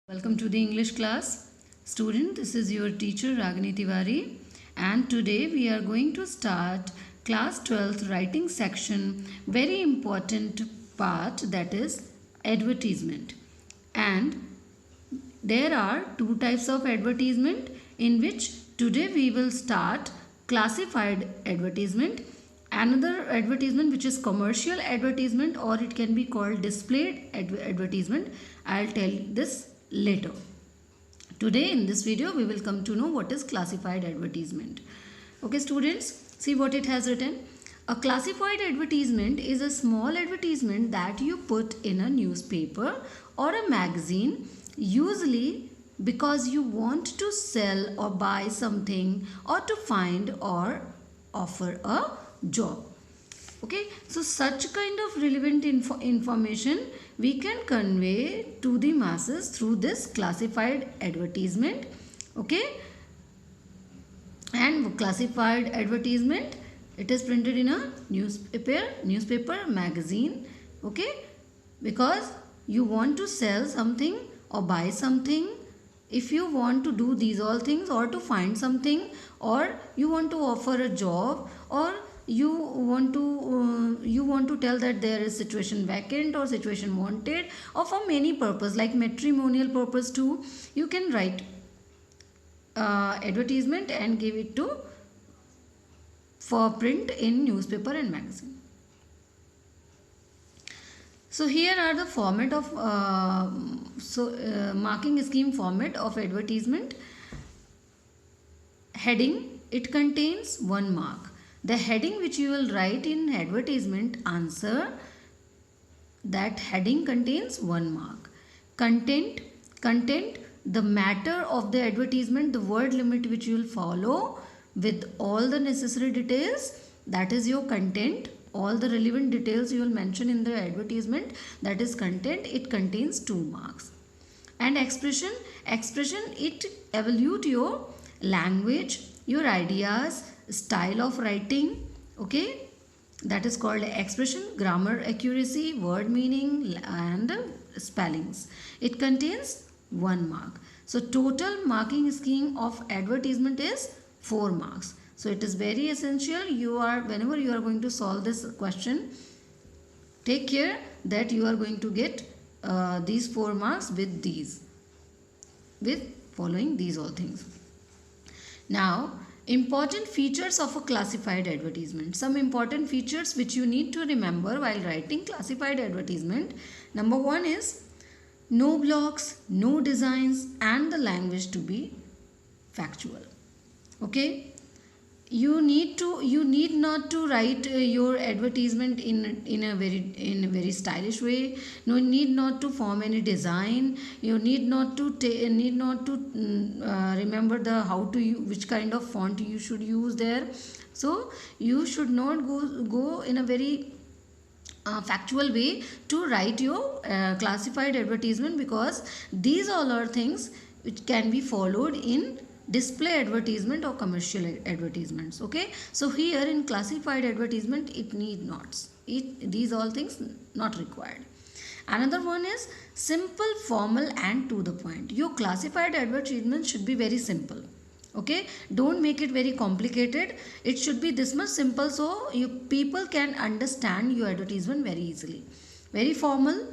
Welcome to the English class. Student, this is your teacher Ragini Tiwari, and today we are going to start class 12th writing section, very important part, that is advertisement. And there are two types of advertisement, in which today we will start classified advertisement, another advertisement which is commercial advertisement, or it can be called displayed advertisement. I'll tell this later. Today in this video we will come to know what is classified advertisement. Okay students, see what it has written. A classified advertisement is a small advertisement that you put in a newspaper or a magazine, usually because you want to sell or buy something, or to find or offer a job. Okay, so such kind of relevant information we can convey to the masses through this classified advertisement. Okay, and classified advertisement, it is printed in a newspaper, magazine. Okay, because you want to sell something or buy something. If you want to do these all things, or to find something, or you want to offer a job, or you want to tell that there is situation vacant or situation wanted, or for many purpose like matrimonial purpose too, you can write advertisement and give it to for print in newspaper and magazine. So here are the format of marking scheme format of advertisement. Heading, it contains 1 mark. The heading which you will write in advertisement answer, that heading contains 1 mark. Content, the matter of the advertisement, the word limit which you will follow with all the necessary details, that is your content. All the relevant details you will mention in the advertisement, that is content. It contains 2 marks. And expression, it evaluates your language, your ideas, style of writing. Okay, that is called expression. Grammar accuracy, word meaning and spellings. It contains 1 mark. So total marking scheme of advertisement is 4 marks. So it is very essential, whenever you are going to solve this question, take care that you are going to get these 4 marks with following these all things. Now, important features of a classified advertisement. Some important features which you need to remember while writing classified advertisement. Number 1 is no blocks, no designs, and the language to be factual. Okay, you need not to write your advertisement in a very stylish way. No need not to form any design. You need not to remember which kind of font you should use there. So you should not go in a very factual way to write your classified advertisement, because these all are things which can be followed in display advertisement or commercial advertisements. Okay, so here in classified advertisement, it need not, these all things not required. Another one is simple, formal and to the point. Your classified advertisement should be very simple. Okay, don't make it very complicated. It should be this much simple, so people can understand your advertisement very easily. Very formal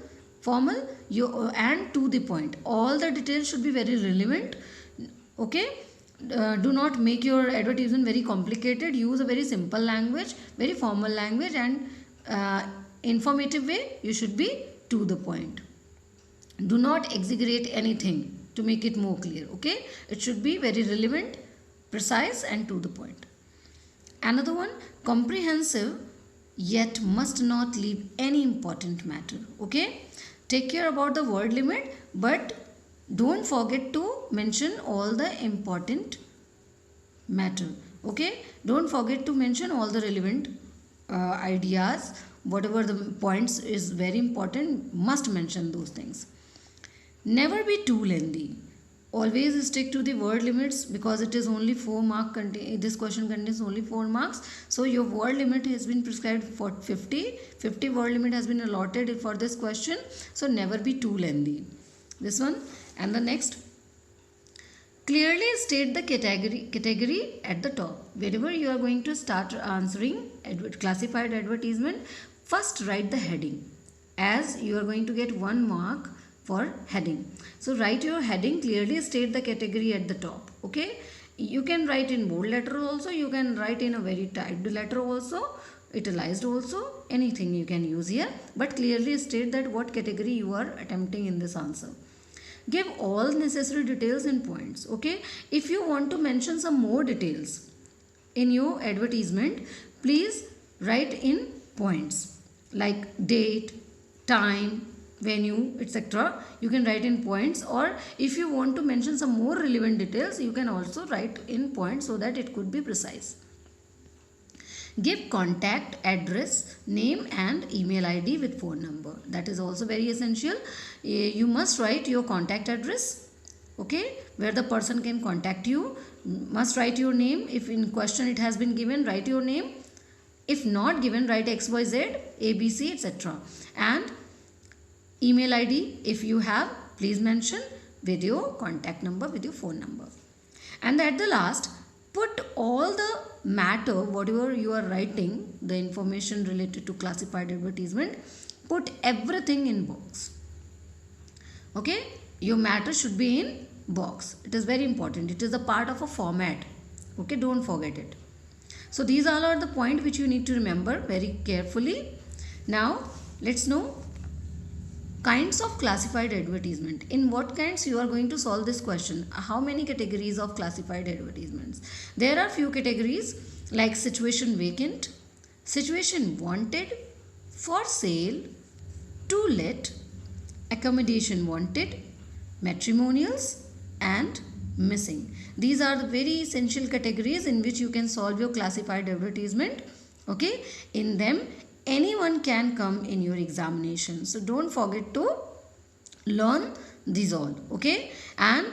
and to the point. All the details should be very relevant. Okay, do not make your advertisement very complicated. Use a very simple language, very formal language, and informative way. You should be to the point. Do not exaggerate anything to make it more clear. Okay, it should be very relevant, precise and to the point. Another one, comprehensive yet must not leave any important matter. Okay, take care about the word limit, but don't forget to mention all the important matter. Okay, don't forget to mention all the relevant ideas. Whatever the points is very important, must mention those things. Never be too lengthy. Always stick to the word limits, because it is only 4 mark. This question contains only 4 marks. So your word limit has been prescribed for 50 word limit has been allotted for this question. So never be too lengthy. this one. And the next, clearly state the category at the top. Whenever you are going to start answering classified advertisement, first write the heading, as you are going to get 1 mark for heading. So write your heading, clearly state the category at the top. Okay, you can write in bold letter also, you can write in a very typed letter also, italicized also, anything you can use here, but clearly state that what category you are attempting in this answer. Give all necessary details and points. Okay, if you want to mention some more details in your advertisement, please write in points like date, time, venue, etc. You can write in points, or if you want to mention some more relevant details, you can also write in points so that it could be precise. Give contact, address, name and email ID with phone number. That is also very essential. You must write your contact address, okay, where the person can contact you. Must write your name. If in question it has been given, write your name. If not given, write XYZ, ABC, etc. And email ID, if you have, please mention with your contact number, with your phone number. And at the last, put all the matter, whatever you are writing, the information related to classified advertisement, put everything in box. Okay, your matter should be in box. It is very important. It is a part of a format. Okay, don't forget it. So these all are the points which you need to remember very carefully. Now let's know kinds of classified advertisement. In what kinds you are going to solve this question? How many categories of classified advertisements? There are few categories like situation vacant, situation wanted, for sale, to let, accommodation wanted, matrimonials and missing. These are the very essential categories in which you can solve your classified advertisement. Okay, in them anyone can come in your examination, so don't forget to learn these all. Okay, and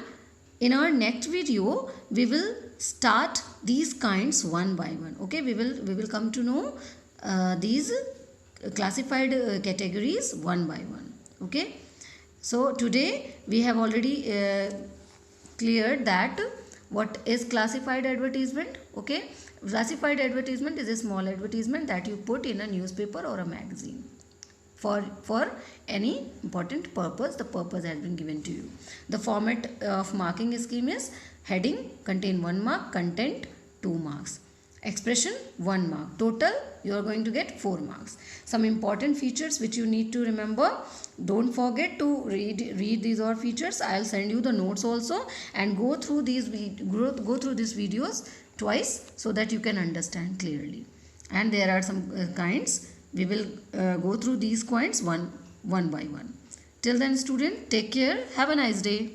in our next video we will start these kinds one by one. Okay, we will come to know these classified categories one by one. Okay, so today we have already cleared that what is classified advertisement. Okay, classified advertisement is a small advertisement that you put in a newspaper or a magazine for any important purpose. The purpose has been given to you. The format of marking scheme is heading contain 1 mark, content 2 marks, expression 1 mark, total you are going to get 4 marks. Some important features which you need to remember. Don't forget to read these all features. I'll send you the notes also, and go through these videos twice so that you can understand clearly. And there are some kinds. We will go through these points one by one. Till then, student, take care. Have a nice day.